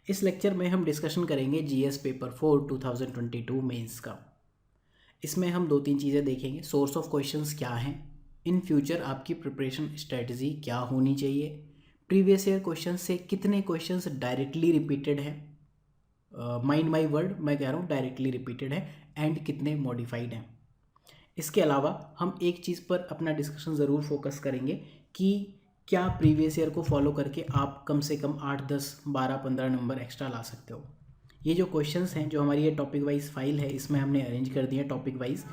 इस लेक्चर में हम डिस्कशन करेंगे जीएस पेपर 4 2022 मेंस का। इसमें हम दो तीन चीज़ें देखेंगे। सोर्स ऑफ क्वेश्चंस क्या हैं, इन फ्यूचर आपकी प्रिपरेशन स्ट्रेटजी क्या होनी चाहिए, प्रीवियस ईयर क्वेश्चन से कितने क्वेश्चंस डायरेक्टली रिपीटेड हैं, माइंड माई वर्ड मैं कह रहा हूँ डायरेक्टली रिपीटेड है, एंड कितने मॉडिफाइड हैं। इसके अलावा हम एक चीज़ पर अपना डिस्कशन ज़रूर फोकस करेंगे कि क्या प्रीवियस ईयर को फॉलो करके आप कम से कम 8, 10, 12, 15 नंबर एक्स्ट्रा ला सकते हो। ये जो क्वेश्चंस हैं, जो हमारी ये टॉपिक वाइज फाइल है, इसमें हमने अरेंज कर दिए topic wise.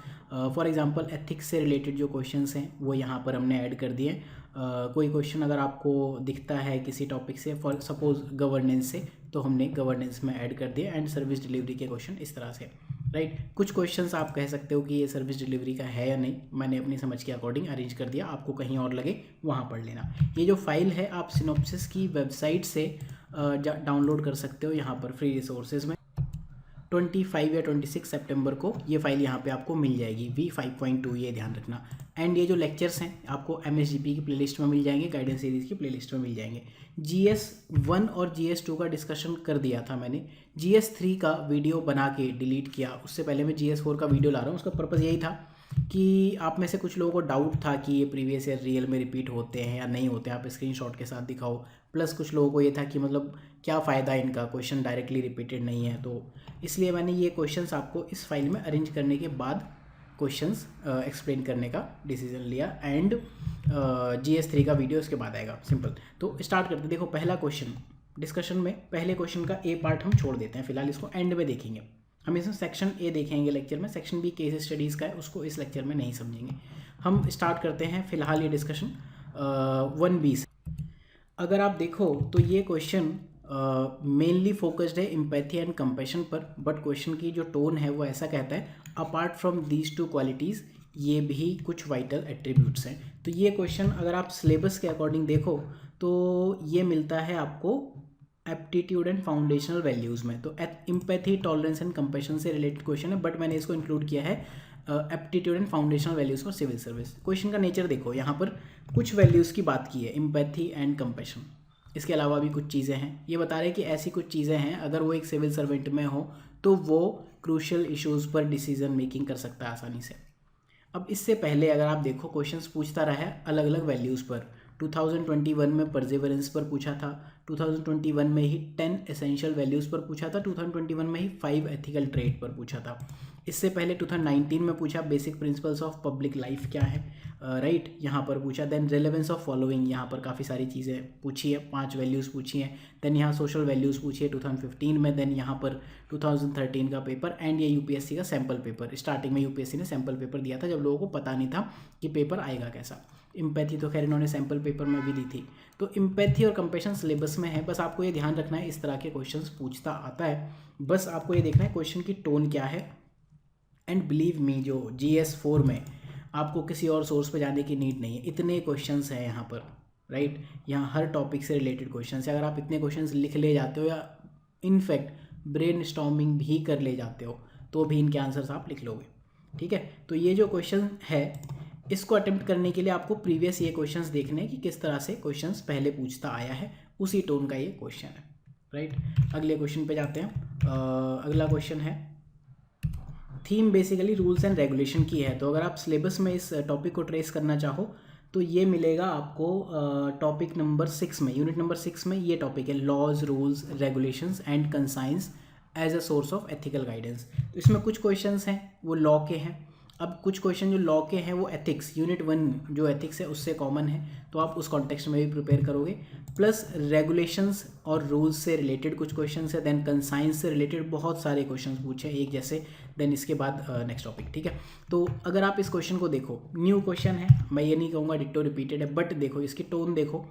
For example ethics से रिलेटेड जो क्वेश्चंस हैं वो यहाँ पर हमने ऐड कर दिए। कोई क्वेश्चन अगर आपको दिखता है किसी टॉपिक से, फॉर सपोज गवर्नेंस से, तो हमने गवर्नेंस में ऐड कर दिया। एंड सर्विस डिलीवरी के क्वेश्चन इस तरह से, राइट। कुछ क्वेश्चंस आप कह सकते हो कि ये सर्विस डिलीवरी का है या नहीं, मैंने अपनी समझ के अकॉर्डिंग अरेंज कर दिया, आपको कहीं और लगे वहाँ पढ़ लेना। ये जो फाइल है आप सिनॉप्सिस की वेबसाइट से डाउनलोड कर सकते हो, यहाँ पर फ्री रिसोर्सेज में 25 या 26 सितंबर को ये फाइल यहाँ पे आपको मिल जाएगी, V5.2, ये ध्यान रखना। एंड ये जो लेक्चर्स हैं आपको MSGP की प्लेलिस्ट में मिल जाएंगे, गाइडेंस सीरीज़ की प्लेलिस्ट में मिल जाएंगे। GS1 और GS2 का डिस्कशन कर दिया था मैंने। GS3 का वीडियो बना के डिलीट किया, उससे पहले मैं GS4 का वीडियो ला रहा हूँ। उसका पर्पज़ यही था कि आप में से कुछ लोगों को डाउट था कि ये प्रीवियस ईयर रियल में रिपीट होते हैं या नहीं होते, आप स्क्रीनशॉट के साथ दिखाओ। प्लस कुछ लोगों को ये था कि मतलब क्या फ़ायदा इनका, क्वेश्चन डायरेक्टली रिपीटेड नहीं है, तो इसलिए मैंने ये क्वेश्चंस आपको इस फाइल में अरेंज करने के बाद क्वेश्चंस एक्सप्लेन करने का डिसीजन लिया। एंड GS3 का वीडियो इसके बाद आएगा, सिंपल। तो स्टार्ट करते, देखो पहला क्वेश्चन डिस्कशन में, पहले क्वेश्चन का ए पार्ट हम छोड़ देते हैं फिलहाल, इसको एंड में देखेंगे। हम इसमें सेक्शन ए देखेंगे लेक्चर में, सेक्शन बी केस स्टडीज़ का है, उसको इस लेक्चर में नहीं समझेंगे। हम स्टार्ट करते हैं फिलहाल ये डिस्कशन 1B से। अगर आप देखो तो ये क्वेश्चन मेनली फोकस्ड है एम्पैथी एंड कंपैशन पर, बट क्वेश्चन की जो टोन है वो ऐसा कहता है apart from these two qualities ये भी कुछ वाइटल एट्रीब्यूट्स हैं। तो ये क्वेश्चन अगर आप सिलेबस के अकॉर्डिंग देखो तो ये मिलता है आपको एप्टीट्यूड एंड फाउंडेशनल वैल्यूज़ में। तो एम्पैथी, टॉलरेंस एंड कंपैशन से रिलेटेड क्वेश्चन है, बट मैंने इसको इंक्लूड किया है aptitude and foundational values for civil service. Question का नेचर देखो, यहाँ पर कुछ वैल्यूज़ की बात की है, एम्पैथी एंड कंपैशन। इसके अलावा भी कुछ चीज़ें हैं, ये बता रहे हैं कि ऐसी कुछ चीज़ें हैं अगर वो एक सिविल सर्वेंट में हो तो वो क्रूशियल इश्यूज़ पर डिसीजन मेकिंग कर सकता है आसानी से। अब इससे पहले अगर आप देखो क्वेश्चंस पूछता रहा है अलग अलग वैल्यूज़ पर। 2021 में परसेवरेंस पर पूछा था, 2021 में ही 10 एसेंशियल वैल्यूज़ पर पूछा था, 2021 में ही 5 एथिकल ट्रेट पर पूछा था। इससे पहले 2019 में पूछा basic principles of public life क्या है, राइट, यहाँ पर पूछा। देन रेलेवेंस ऑफ फॉलोइंग, यहाँ पर काफ़ी सारी चीज़ें पूछी है, 5 वैल्यूज़ पूछी हैं। देन यहाँ सोशल वैल्यूज़ पूछी है 2015 में। देन यहाँ पर 2013 का पेपर, एंड ये यूपीएससी का सैम्पल पेपर। स्टार्टिंग में यूपीएससी ने सैम्पल पेपर दिया था जब लोगों को पता नहीं था कि पेपर आएगा कैसा। एम्पैथी तो खैर इन्होंने सैम्पल पेपर में भी दी थी। तो एम्पैथी और कंपैशन सिलेबस में है, बस आपको ये ध्यान रखना है इस तरह के क्वेश्चंस पूछता आता है, बस आपको ये देखना है क्वेश्चन की टोन क्या है। एंड बिलीव मी, जो GS4 में आपको किसी और सोर्स पे जाने की नीड नहीं है, इतने क्वेश्चंस हैं यहाँ पर, राइट। यहाँ हर टॉपिक से रिलेटेड क्वेश्चंस है। अगर आप इतने क्वेश्चंस लिख ले जाते हो या इनफैक्ट ब्रेन स्टॉर्मिंग भी कर ले जाते हो तो भी इनके आंसर्स आप लिख लोगे, ठीक है। तो ये जो क्वेश्चन है इसको अटेम्प्ट करने के लिए आपको प्रीवियस ये क्वेश्चंस देखने हैं कि किस तरह से क्वेश्चंस पहले पूछता आया है, उसी टोन का ये क्वेश्चन है, राइट। अगले क्वेश्चन पे जाते हैं। अगला क्वेश्चन है, theme basically rules and regulation की है। तो अगर आप सिलेबस में इस टॉपिक को ट्रेस करना चाहो तो ये मिलेगा आपको टॉपिक नंबर 6 में, यूनिट नंबर 6 में ये टॉपिक है, laws, rules, regulations and conscience as a source of ethical guidance. तो इसमें कुछ क्वेश्चंस हैं वो लॉ के हैं। अब कुछ क्वेश्चन जो लॉ के हैं वो एथिक्स, यूनिट 1 जो एथिक्स है उससे कॉमन है, तो आप उस कॉन्टेक्स्ट में भी प्रिपेयर करोगे। प्लस रेगुलेशंस और रूल्स से रिलेटेड कुछ क्वेश्चंस है। देन कंसाइंस से रिलेटेड बहुत सारे क्वेश्चंस पूछे एक जैसे। देन इसके बाद नेक्स्ट टॉपिक, ठीक है। तो अगर आप इस क्वेश्चन को देखो, न्यू क्वेश्चन है, मैं ये नहीं कहूँगा डिट्टो रिपीटेड है, बट देखो इसकी टोन देखो।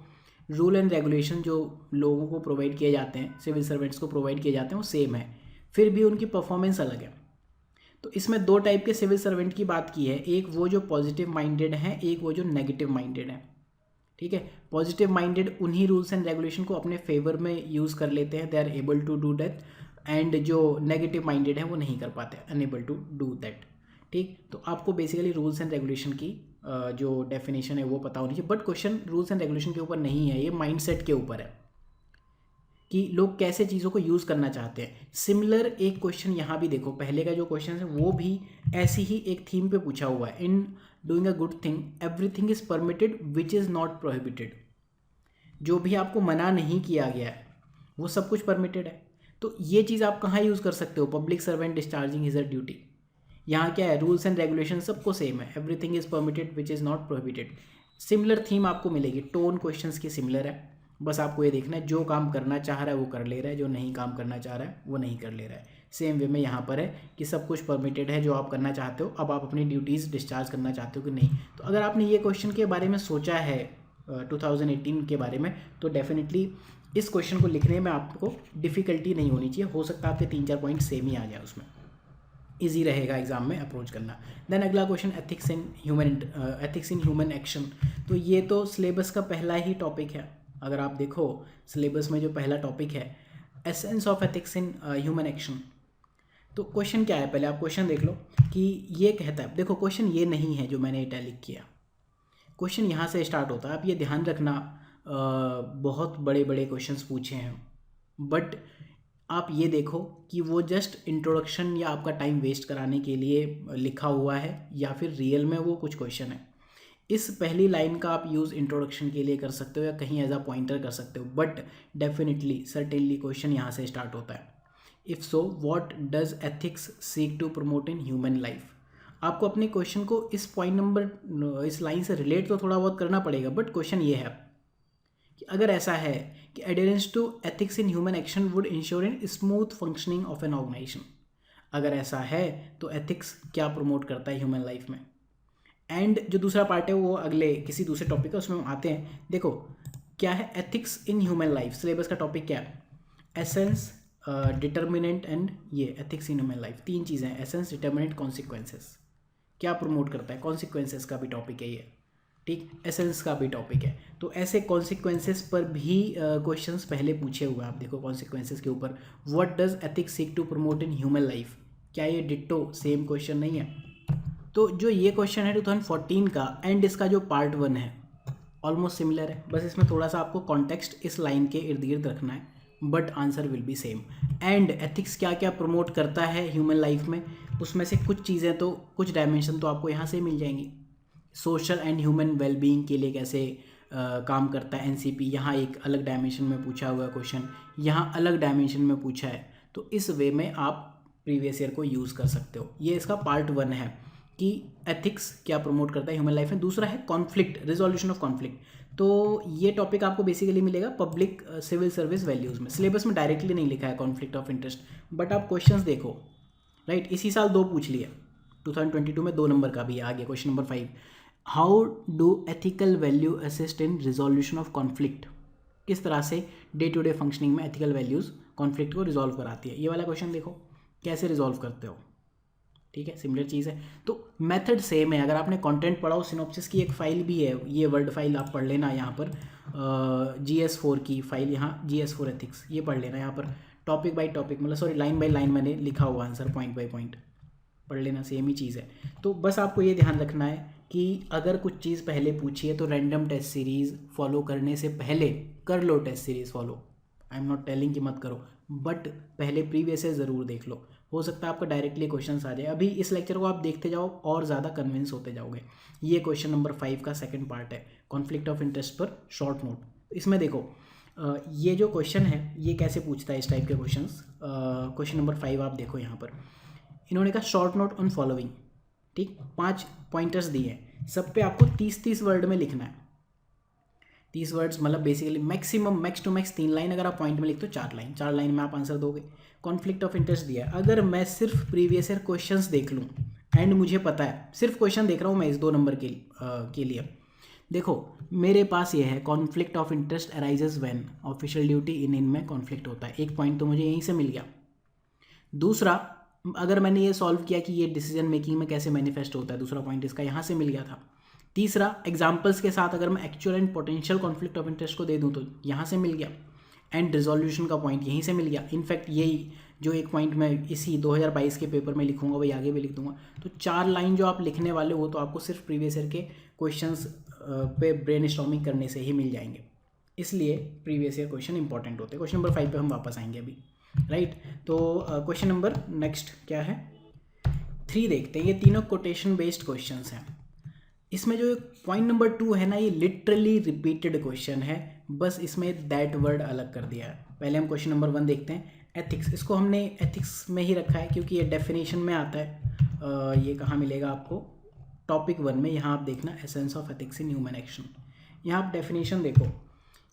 रूल एंड रेगुलेशन जो लोगों को प्रोवाइड किए जाते हैं, सिविल सर्वेंट्स को प्रोवाइड किए जाते हैं, वो सेम है, फिर भी उनकी परफॉर्मेंस अलग है। तो इसमें दो टाइप के सिविल सर्वेंट की बात की है, एक वो जो पॉजिटिव माइंडेड है, एक वो जो नेगेटिव माइंडेड है, ठीक है। पॉजिटिव माइंडेड उन्हीं रूल्स एंड रेगुलेशन को अपने फेवर में यूज़ कर लेते हैं, they are able to do that. And जो नेगेटिव माइंडेड है वो नहीं कर पाते, अनएबल टू डू दैट, ठीक। तो आपको बेसिकली रूल्स एंड रेगुलेशन की जो डेफिनेशन है वो पता होनी चाहिए, but question rules and regulation के ऊपर नहीं है, ये माइंडसेट के ऊपर है कि लोग कैसे चीज़ों को यूज़ करना चाहते हैं। सिमिलर एक क्वेश्चन यहाँ भी देखो, पहले का जो क्वेश्चन है वो भी ऐसी ही एक थीम पे पूछा हुआ है। In doing a good thing everything is permitted which is not prohibited. जो भी आपको मना नहीं किया गया है वो सब कुछ परमिटेड है। तो ये चीज़ आप कहाँ यूज़ कर सकते हो? Public servant discharging is a duty. यहाँ क्या है, रूल्स एंड रेगुलेशन सबको सेम है, everything is permitted which is not prohibited. Similar theme आपको मिलेगी, टोन क्वेश्चंस की सिमिलर है। बस आपको ये देखना है जो काम करना चाह रहा है वो कर ले रहा है, जो नहीं काम करना चाह रहा है वो नहीं कर ले रहा है। सेम वे में यहाँ पर है कि सब कुछ परमिटेड है जो आप करना चाहते हो, अब आप अपनी ड्यूटीज़ डिस्चार्ज करना चाहते हो कि नहीं। तो अगर आपने ये क्वेश्चन के बारे में सोचा है 2018 के बारे में, तो डेफिनेटली इस क्वेश्चन को लिखने में आपको डिफ़िकल्टी नहीं होनी चाहिए। हो सकता है आपके 3-4 पॉइंट सेम ही आ जाए, उसमें ईजी रहेगा एग्जाम में अप्रोच करना। देन अगला question, ethics in human action. तो ये तो सिलेबस का पहला ही टॉपिक है। अगर आप देखो सिलेबस में जो पहला टॉपिक है, essence of ethics in human action. तो क्वेश्चन क्या है, पहले आप क्वेश्चन देख लो कि ये कहता है। देखो क्वेश्चन ये नहीं है जो मैंने इटैलिक किया, क्वेश्चन यहाँ से स्टार्ट होता है। आप ये ध्यान रखना, बहुत बड़े बड़े क्वेश्चंस पूछे हैं, बट आप ये देखो कि वो जस्ट इंट्रोडक्शन या आपका टाइम वेस्ट कराने के लिए लिखा हुआ है या फिर रियल में वो कुछ क्वेश्चन है। इस पहली लाइन का आप यूज़ इंट्रोडक्शन के लिए कर सकते हो या कहीं एज अ पॉइंटर कर सकते हो, बट डेफिनेटली सर्टेनली क्वेश्चन यहाँ से स्टार्ट होता है। If so what does ethics seek to promote in human life. आपको अपने क्वेश्चन को इस पॉइंट नंबर, इस लाइन से रिलेट तो थोड़ा बहुत करना पड़ेगा, बट क्वेश्चन ये है कि अगर ऐसा है कि adherence to ethics in human action would ensure in smooth functioning of an organization. अगर ऐसा है तो एथिक्स क्या प्रमोट करता है ह्यूमन लाइफ में। एंड जो दूसरा पार्ट है वो अगले किसी दूसरे टॉपिक है, उसमें हम आते हैं। देखो क्या है ethics in human life, syllabus का टॉपिक क्या है, एसेंस, डिटर्मिनेंट एंड ये एथिक्स इन ह्यूमन लाइफ। 3 चीज़ें हैं, एसेंस, डिटर्मिनेंट, कॉन्सिक्वेंसेस। क्या प्रमोट करता है, कॉन्सिक्वेंसेस का भी टॉपिक है ये, ठीक, एसेंस का भी टॉपिक है। तो ऐसे कॉन्सिक्वेंसेस पर भी क्वेश्चंस पहले पूछे हुए हैं। आप देखो कॉन्सिक्वेंसेस के ऊपर, what does ethics seek to promote in human life, क्या ये डिट्टो सेम क्वेश्चन नहीं है। तो जो ये क्वेश्चन है 2014 का एंड इसका जो पार्ट 1 है ऑलमोस्ट सिमिलर है, बस इसमें थोड़ा सा आपको कॉन्टेक्स्ट इस लाइन के इर्द गिर्द रखना है, but answer will be same. And ethics क्या क्या प्रमोट करता है ह्यूमन लाइफ में, उसमें से कुछ चीज़ें तो, कुछ डायमेंशन तो आपको यहाँ से मिल जाएंगी। सोशल एंड ह्यूमन वेलबींग के लिए कैसे काम करता है एनसीपी, यहाँ एक अलग डायमेंशन में पूछा हुआ क्वेश्चन, यहाँ अलग डायमेंशन में पूछा है। तो इस वे में आप प्रीवियस ईयर को यूज़ कर सकते हो। ये इसका पार्ट 1 है कि एथिक्स क्या प्रमोट करता है ह्यूमन लाइफ में। दूसरा है कॉन्फ्लिक्ट, रिजोल्यूशन ऑफ कॉन्फ्लिक्ट। तो ये टॉपिक आपको बेसिकली मिलेगा पब्लिक सिविल सर्विस वैल्यूज़ में। सिलेबस में डायरेक्टली नहीं लिखा है कॉन्फ्लिक्ट ऑफ इंटरेस्ट, बट आप क्वेश्चंस देखो, राइट। इसी साल 2 पूछ लिया, 2022 में 2 नंबर का भी आ गया question number 5। How do ethical value assist in resolution of conflict. किस तरह से डे टू डे फंक्शनिंग में एथिकल वैल्यूज़ कॉन्फ्लिक्ट को रिजॉल्व कराती है। ये वाला क्वेश्चन देखो कैसे रिजॉल्व करते हो, ठीक है, सिमिलर चीज़ है। तो मेथड सेम है। अगर आपने कंटेंट पढ़ा हो, सिनॉप्सिस की एक फ़ाइल भी है, ये वर्ड फाइल आप पढ़ लेना यहाँ पर, GS4 की फाइल, यहाँ GS4 एथिक्स, ये पढ़ लेना। यहाँ पर टॉपिक बाय टॉपिक, मतलब सॉरी लाइन बाय लाइन मैंने लिखा हुआ आंसर, पॉइंट बाय पॉइंट पढ़ लेना, सेम ही चीज़ है। तो बस आपको ये ध्यान रखना है कि अगर कुछ चीज़ पहले पूछी है तो रैंडम टेस्ट सीरीज़ फॉलो करने से पहले कर लो test series follow. I am not telling कि मत करो, बट पहले प्रीवियस से ज़रूर देख लो। हो सकता है आपका डायरेक्टली क्वेश्चंस आ जाए। अभी इस लेक्चर को आप देखते जाओ और ज़्यादा कन्विंस होते जाओगे। ये क्वेश्चन नंबर 5 का सेकंड पार्ट है, कॉन्फ्लिक्ट ऑफ इंटरेस्ट पर शॉर्ट नोट। इसमें देखो ये जो क्वेश्चन है ये कैसे पूछता है इस टाइप के क्वेश्चंस। क्वेश्चन नंबर 5 आप देखो, यहाँ पर इन्होंने कहा शॉर्ट नोट ऑन फॉलोइंग, ठीक, 5 पॉइंटर्स दिए हैं, सब पे आपको 30-30 वर्ड में लिखना है। 30 वर्ड्स मतलब basically maximum, max to max 3 line. अगर आप पॉइंट में लिखते हो 4 लाइन में आप आंसर दोगे। कॉन्फ्लिक्ट ऑफ इंटरेस्ट दिया है। अगर मैं सिर्फ प्रीवियस ईयर क्वेश्चंस देख लूँ एंड मुझे पता है, सिर्फ क्वेश्चन देख रहा हूँ मैं इस 2 नंबर के लिए, देखो मेरे पास ये है, conflict of interest arises when official duty इन में कॉन्फ्लिक्ट होता है। एक पॉइंट तो मुझे यहीं से मिल गया। दूसरा, अगर मैंने ये सॉल्व किया कि ये डिसीजन मेकिंग में कैसे मैनिफेस्ट होता है, दूसरा पॉइंट इसका यहाँ से मिल गया था। तीसरा, एग्जाम्पल्स के साथ अगर मैं actual and potential conflict of interest को दे दूँ तो यहाँ से मिल गया। एंड रिजोल्यूशन का पॉइंट यहीं से मिल गया। इनफैक्ट यही जो एक पॉइंट मैं इसी 2022 के पेपर में लिखूंगा वही आगे भी लिख दूंगा। तो 4 लाइन जो आप लिखने वाले हो तो आपको सिर्फ प्रीवियस ईयर के क्वेश्चंस पे ब्रेनस्टॉर्मिंग करने से ही मिल जाएंगे। इसलिए प्रीवियस ईयर क्वेश्चन इंपॉर्टेंट होते हैं। क्वेश्चन नंबर 5 पे हम वापस आएंगे अभी, राइट। तो क्वेश्चन नंबर नेक्स्ट क्या है, 3 देखते हैं। ये तीनों कोटेशन बेस्ड क्वेश्चंस हैं। इसमें जो पॉइंट नंबर 2 है ना, ये लिटरली रिपीटेड क्वेश्चन है, बस इसमें दैट वर्ड अलग कर दिया है। पहले हम क्वेश्चन नंबर 1 देखते हैं, एथिक्स। इसको हमने एथिक्स में ही रखा है क्योंकि ये डेफिनेशन में आता है। ये कहाँ मिलेगा आपको, टॉपिक 1 में। यहाँ आप देखना essence of ethics in human action. यहाँ आप डेफिनेशन देखो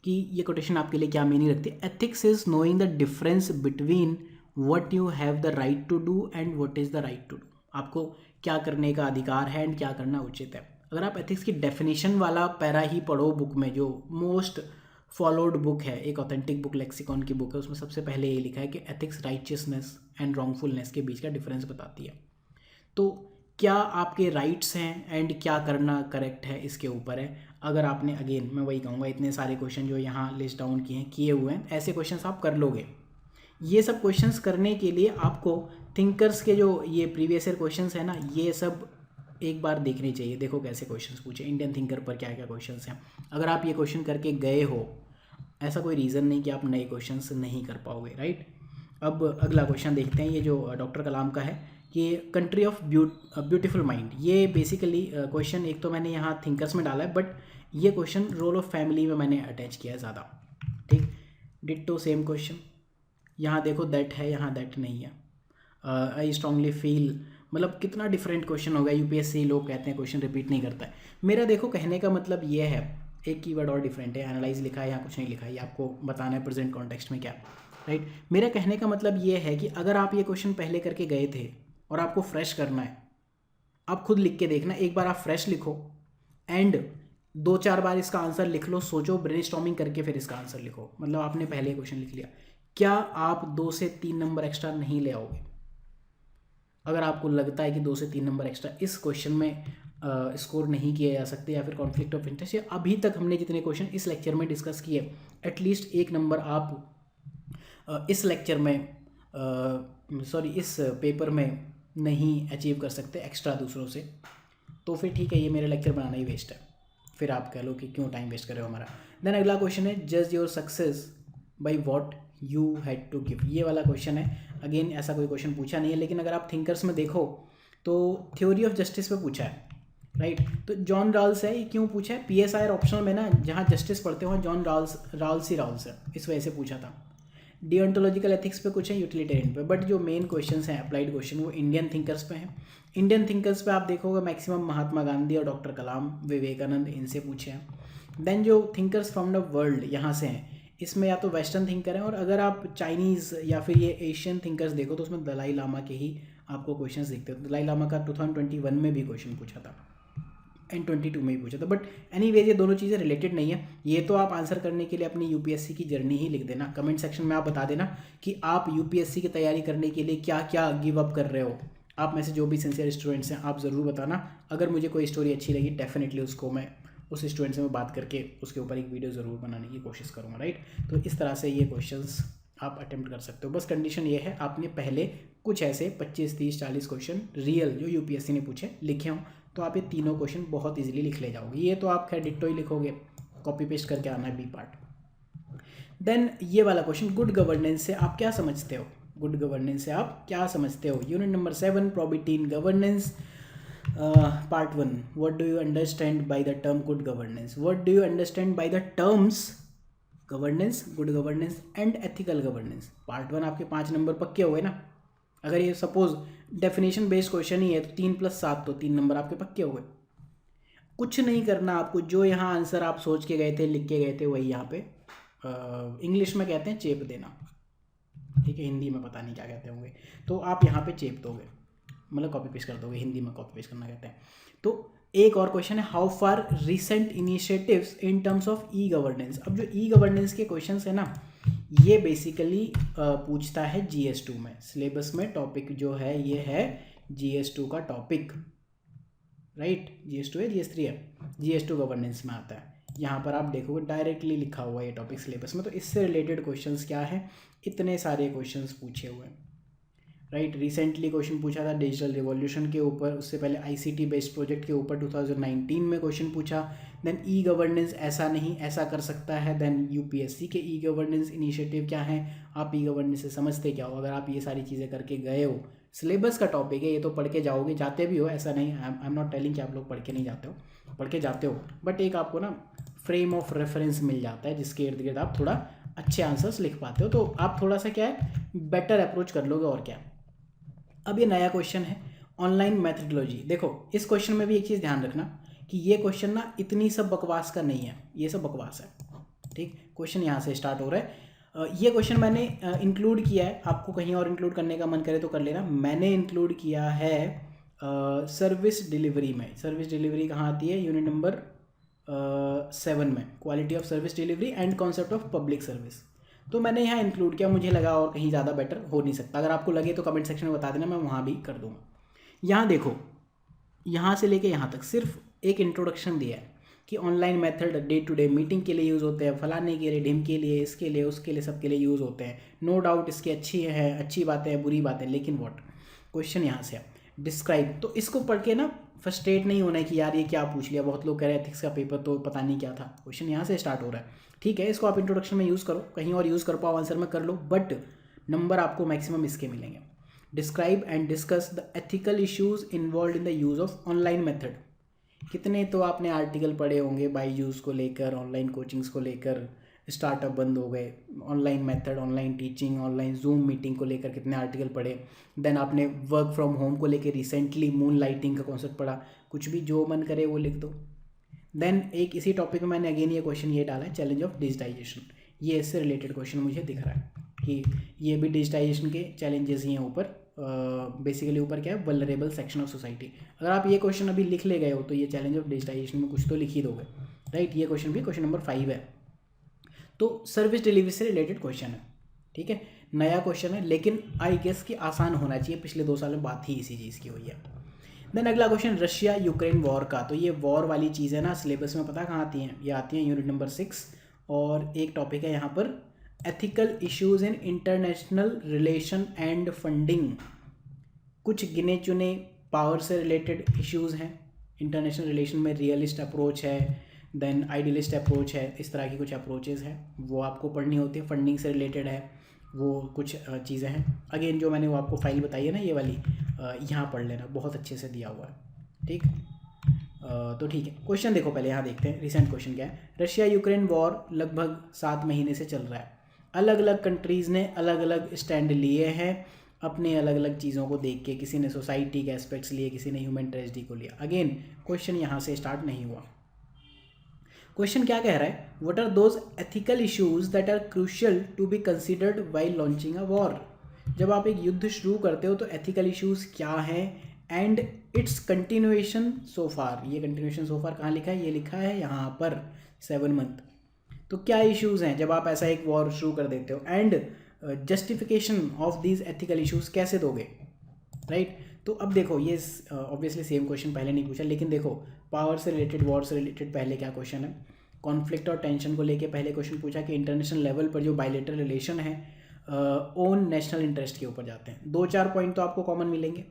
कि ये कोटेशन आपके लिए क्या मीनिंग रखती है। Ethics is knowing the difference between what you have the right to do and what is the right to do. आपको क्या करने का अधिकार है एंड क्या करना उचित है। अगर आप एथिक्स की डेफिनेशन वाला पैरा ही पढ़ो बुक में, जो मोस्ट फॉलोड बुक है, एक ऑथेंटिक बुक, लेक्सिकॉन की बुक है, उसमें सबसे पहले ये लिखा है कि एथिक्स राइचियसनेस एंड रॉन्गफुलनेस के बीच का डिफरेंस बताती है। तो क्या आपके राइट्स हैं एंड क्या करना करेक्ट है, इसके ऊपर है। अगर आपने, अगेन मैं वही कहूँगा, इतने सारे क्वेश्चन जो यहाँ लिस्ट डाउन किए हुए हैं, ऐसे क्वेश्चंस आप कर लोगे। ये सब क्वेश्चंस करने के लिए आपको थिंकर्स के जो ये प्रीवियस ईयर क्वेश्चंस है ना, ये सब एक बार देखने चाहिए। देखो कैसे क्वेश्चंस पूछे, इंडियन थिंकर पर क्या क्या क्वेश्चंस हैं। अगर आप ये क्वेश्चन करके गए हो, ऐसा कोई रीज़न नहीं कि आप नए क्वेश्चंस नहीं कर पाओगे, राइट। अब अगला क्वेश्चन देखते हैं, ये जो डॉक्टर कलाम का है कि कंट्री ऑफ ब्यूटीफुल माइंड। ये बेसिकली क्वेश्चन एक तो मैंने यहाँ थिंकर्स में डाला है, बट ये क्वेश्चन रोल ऑफ फैमिली में मैंने अटैच किया है ज़्यादा, ठीक। Ditto same question. यहाँ देखो दैट है, यहाँ दैट नहीं है। आई स्ट्रांगली फील, मतलब कितना डिफरेंट क्वेश्चन होगा। यूपीएससी लोग कहते हैं क्वेश्चन रिपीट नहीं करता है। मेरा देखो कहने का मतलब ये है, एक कीवर्ड और डिफरेंट है, एनालाइज लिखा है, यहाँ कुछ नहीं लिखा है, ये आपको बताना है प्रेजेंट कॉन्टेक्स्ट में क्या, राइट। मेरा कहने का मतलब ये है कि अगर आप ये क्वेश्चन पहले करके गए थे और आपको फ्रेश करना है, आप खुद लिख के देखना। एक बार आप फ्रेश लिखो एंड 2-4 बार इसका आंसर लिख लो, सोचो, ब्रेनस्टॉर्मिंग करके फिर इसका आंसर लिखो। मतलब आपने पहले क्वेश्चन लिख लिया, क्या आप 2 से 3 नंबर एक्स्ट्रा नहीं ले आओगे? अगर आपको लगता है कि 2 से 3 नंबर एक्स्ट्रा इस क्वेश्चन में स्कोर नहीं किए जा सकते, या फिर कॉन्फ्लिक्ट ऑफ इंटरेस्ट, या अभी तक हमने जितने क्वेश्चन इस लेक्चर में डिस्कस किए, एटलीस्ट 1 नंबर आप इस लेक्चर में, इस पेपर में नहीं अचीव कर सकते एक्स्ट्रा दूसरों से, तो फिर ठीक है, ये मेरा लेक्चर बनाना ही वेस्ट है। फिर आप कह लो कि क्यों टाइम वेस्ट कर रहे हो हमारा। देन अगला क्वेश्चन है, जज your success by what you had to give. ये वाला क्वेश्चन है। अगेन ऐसा कोई क्वेश्चन पूछा नहीं है, लेकिन अगर आप थिंकर्स में देखो तो थ्योरी ऑफ जस्टिस पे पूछा है, राइट। तो जॉन राल्स है, ये क्यों पूछा है, PSI ऑप्शनल में ना, जहाँ जस्टिस पढ़ते हो जॉन राल्स है, इस वजह से पूछा था। डिओन्टोलॉजिकल एथिक्स पे कुछ है, यूटिलिटेरियन पे, बट जो मेन क्वेश्चंस हैं अप्लाइड क्वेश्चन, वो इंडियन थिंकर्स पे हैं। इंडियन थिंकर्स पे आप देखोगे मैक्सिमम महात्मा गांधी और डॉक्टर कलाम, विवेकानंद, इनसे पूछे हैं। देन जो थिंकर्स फ्रॉम द वर्ल्ड यहाँ से हैं, इसमें या तो वेस्टर्न थिंकर हैं, और अगर आप चाइनीज़ या फिर ये एशियन थिंकर्स देखो तो उसमें दलाई लामा के ही आपको क्वेश्चंस दिखते हो। दलाई लामा का 2021 में भी क्वेश्चन पूछा था एंड 22 में भी पूछा था, बट एनीवेज ये दोनों चीज़ें रिलेटेड नहीं है। ये तो आप आंसर करने के लिए अपनी यूपीएससी की जर्नी ही लिख देना। कमेंट सेक्शन में आप बता देना कि आप यूपीएससी की तैयारी करने के लिए क्या क्या गिव अप कर रहे हो। आप में से जो भी सिंसियर स्टूडेंट्स हैं, आप ज़रूर बताना। अगर मुझे कोई स्टोरी अच्छी लगी, डेफिनेटली उसको मैं उस स्टूडेंट से मैं बात करके उसके ऊपर एक वीडियो ज़रूर बनाने की कोशिश करूँगा, राइट। तो इस तरह से ये क्वेश्चंस आप अटेम्प्ट कर सकते हो। बस कंडीशन ये है, आपने पहले कुछ ऐसे 25, 30, 40 क्वेश्चन रियल जो यूपीएससी ने पूछे लिखे हों, तो आप ये तीनों क्वेश्चन बहुत इजीली लिख ले जाओगे। ये तो आप खैर डिट्टो ही लिखोगे, कॉपी पेस्ट करके आना है बी पार्ट। देन ये वाला क्वेश्चन, गुड गवर्नेंस से आप क्या समझते हो? गुड गवर्नेंस से आप क्या समझते हो? Unit number 7, probability in governance, part 1, what do you understand by the term good governance? What do you understand by the terms governance, good governance and ethical governance? Part 1 आपके 5 number पक्के हो गए ना। अगर ये सपोज डेफिनेशन बेस्ड क्वेश्चन ही है तो 3 + 7 तो 3 नंबर आपके पक्के हो गए। कुछ नहीं करना आपको, जो यहाँ आंसर आप सोच के गए थे, लिख के गए थे, वही यहाँ पे इंग्लिश में कहते हैं चेप देना, ठीक है। हिंदी में पता नहीं क्या कहते होंगे, तो आप यहाँ पे चेप दोगे, मतलब कॉपी पेस्ट कर दोगे। हिंदी में कॉपी पेस्ट करना कहते हैं। तो एक और क्वेश्चन है, how far recent initiatives in terms of e governance. अब जो ई गवर्नेंस के क्वेश्चन है ना, ये बेसिकली पूछता है GS2 में। सिलेबस में टॉपिक जो है ये है GS2 का टॉपिक, राइट। GS2 है, GS3 है, GS2 गवर्नेंस में आता है। यहाँ पर आप देखोगे डायरेक्टली लिखा हुआ है ये टॉपिक सिलेबस में। तो इससे रिलेटेड क्वेश्चंस क्या है, इतने सारे क्वेश्चंस पूछे हुए हैं। राइट। रिसेंटली क्वेश्चन पूछा था डिजिटल रिवॉल्यूशन के ऊपर, उससे पहले आईसीटी बेस्ड प्रोजेक्ट के ऊपर 2019 में क्वेश्चन पूछा। देन ई गवर्नेंस ऐसा नहीं ऐसा कर सकता है। देन यूपीएससी के ई गवर्नेंस इनिशिएटिव क्या है, आप ई गवर्नेंस से समझते क्या हो, अगर आप ये सारी चीज़ें करके गए हो, सिलेबस का टॉपिक है ये, तो पढ़ के जाओगे, जाते भी हो, ऐसा नहीं, आई एम नॉट टेलिंग कि आप लोग पढ़ के नहीं जाते हो, पढ़ के जाते हो, बट एक आपको ना फ्रेम ऑफ रेफरेंस मिल जाता है जिसके इर्द गिर्द आप थोड़ा अच्छे आंसर्स लिख पाते हो, तो आप थोड़ा सा क्या है बेटर अप्रोच कर लोगे और क्या। अब ये नया क्वेश्चन है ऑनलाइन मैथडोलॉजी। देखो इस क्वेश्चन में भी एक चीज़ ध्यान रखना कि ये क्वेश्चन ना इतनी सब बकवास का नहीं है, ये सब बकवास है, ठीक। क्वेश्चन यहाँ से स्टार्ट हो रहा है। ये क्वेश्चन मैंने इंक्लूड किया है, आपको कहीं और इंक्लूड करने का मन करे तो कर लेना। मैंने इंक्लूड किया है सर्विस डिलीवरी में। सर्विस डिलीवरी कहाँ आती है, यूनिट नंबर 7 में, quality of service delivery and concept of public service. तो मैंने यहाँ इंक्लूड किया, मुझे लगा और कहीं ज़्यादा बेटर हो नहीं सकता। अगर आपको लगे तो कमेंट सेक्शन में बता देना, मैं वहाँ भी कर दूँगा। यहाँ देखो, यहाँ से लेके यहाँ तक सिर्फ एक इंट्रोडक्शन दिया है कि online method day to day meeting के लिए यूज़ होते हैं, फलाने के लिए, ढिम के लिए, इसके लिए, उसके लिए, सबके लिए यूज़ होते हैं। नो डाउट इसकी अच्छी बातें हैं, बुरी बातें, लेकिन व्हाट क्वेश्चन यहाँ से डिस्क्राइब। तो इसको पढ़ के ना फ्रस्ट्रेट नहीं होना है कि यार ये क्या पूछ लिया, बहुत लोग कह रहे हैं एथिक्स का पेपर तो पता नहीं क्या था। क्वेश्चन यहाँ से स्टार्ट हो रहा है, ठीक है, इसको आप इंट्रोडक्शन में यूज़ करो, कहीं और यूज़ कर पाओ आंसर में कर लो, बट नंबर आपको मैक्सिमम इसके मिलेंगे। Describe and discuss the ethical issues involve in the use of online method. कितने तो आपने आर्टिकल पढ़े होंगे बाईजूस को लेकर, ऑनलाइन कोचिंग्स को लेकर, स्टार्टअप बंद हो गए, online method, online teaching, online zoom meeting को लेकर कितने आर्टिकल पढ़े। देन आपने वर्क फ्रॉम होम को लेकर रिसेंटली मून लाइटिंग का कॉन्सेप्ट पढ़ा। कुछ भी जो मन करे वो लिख दो। देन एक इसी टॉपिक में मैंने अगेन ये क्वेश्चन ये डाला है, चैलेंज ऑफ डिजिटाइजेशन। ये इससे रिलेटेड क्वेश्चन मुझे दिख रहा है कि ये भी डिजिटाइजेशन के चैलेंजेस ही हैं ऊपर। बेसिकली ऊपर क्या है, वल्नरेबल सेक्शन ऑफ सोसाइटी। अगर आप ये क्वेश्चन अभी लिख ले गए हो तो ये चैलेंज ऑफ डिजिटाइजेशन में कुछ तो लिख ही दोगे, राइट। ये क्वेश्चन भी क्वेश्चन नंबर 5 है, तो सर्विस डिलीवरी से रिलेटेड क्वेश्चन है, ठीक है, नया क्वेश्चन है, लेकिन आई गेस कि आसान होना चाहिए, पिछले 2 साल में बात ही इसी चीज़ की हुई है। देन अगला क्वेश्चन रशिया यूक्रेन वॉर का। तो ये वॉर वाली चीज़ है ना, सिलेबस में पता कहाँ आती हैं, ये आती हैं यूनिट नंबर 6, और एक टॉपिक है यहाँ पर ethical issues in international relation and funding. कुछ गिने चुने पावर से रिलेटेड इश्यूज़ हैं इंटरनेशनल रिलेशन में, रियलिस्ट अप्रोच है, देन आइडियलिस्ट अप्रोच है, इस तरह की कुछ अप्रोचेज़ हैं, वो आपको पढ़नी होती है। फंडिंग से रिलेटेड है, वो कुछ चीज़ें हैं। अगेन जो मैंने वो आपको फाइल बताई है ना ये वाली, यहाँ पढ़ लेना, बहुत अच्छे से दिया हुआ है, ठीक। तो ठीक है, क्वेश्चन देखो पहले यहाँ देखते हैं रिसेंट क्वेश्चन क्या है। रशिया यूक्रेन वॉर लगभग 7 महीने से चल रहा है। अलग अलग कंट्रीज़ ने अलग अलग स्टैंड लिए हैं अपने अलग अलग चीज़ों को देख के। किसी ने सोसाइटी के एस्पेक्ट्स लिए, किसी ने ह्यूमन ट्रेजेडी को लिया। अगेन क्वेश्चन यहाँ से स्टार्ट नहीं हुआ। क्वेश्चन क्या कह रहा है, what are those ethical issues that are crucial to be considered while launching a war. जब आप एक युद्ध शुरू करते हो तो एथिकल इश्यूज क्या हैं एंड इट्स कंटिन्यूएशन सो फार। ये कंटिन्यूएशन सो फार कहाँ लिखा है, ये लिखा है यहाँ पर 7 मंथ। तो क्या इश्यूज़ हैं जब आप ऐसा एक वॉर शुरू कर देते हो, and justification of these ethical issues कैसे दोगे, राइट। तो अब देखो ये ऑब्वियसली सेम क्वेश्चन पहले नहीं पूछा, लेकिन देखो पावर से रिलेटेड, वॉर से रिलेटेड पहले क्या क्वेश्चन है, कॉन्फ्लिक्ट और टेंशन को लेके पहले क्वेश्चन पूछा कि इंटरनेशनल लेवल पर जो बायलेटरल रिलेशन है ओन नेशनल इंटरेस्ट के ऊपर जाते हैं। 2-4 पॉइंट तो आपको कॉमन मिलेंगे,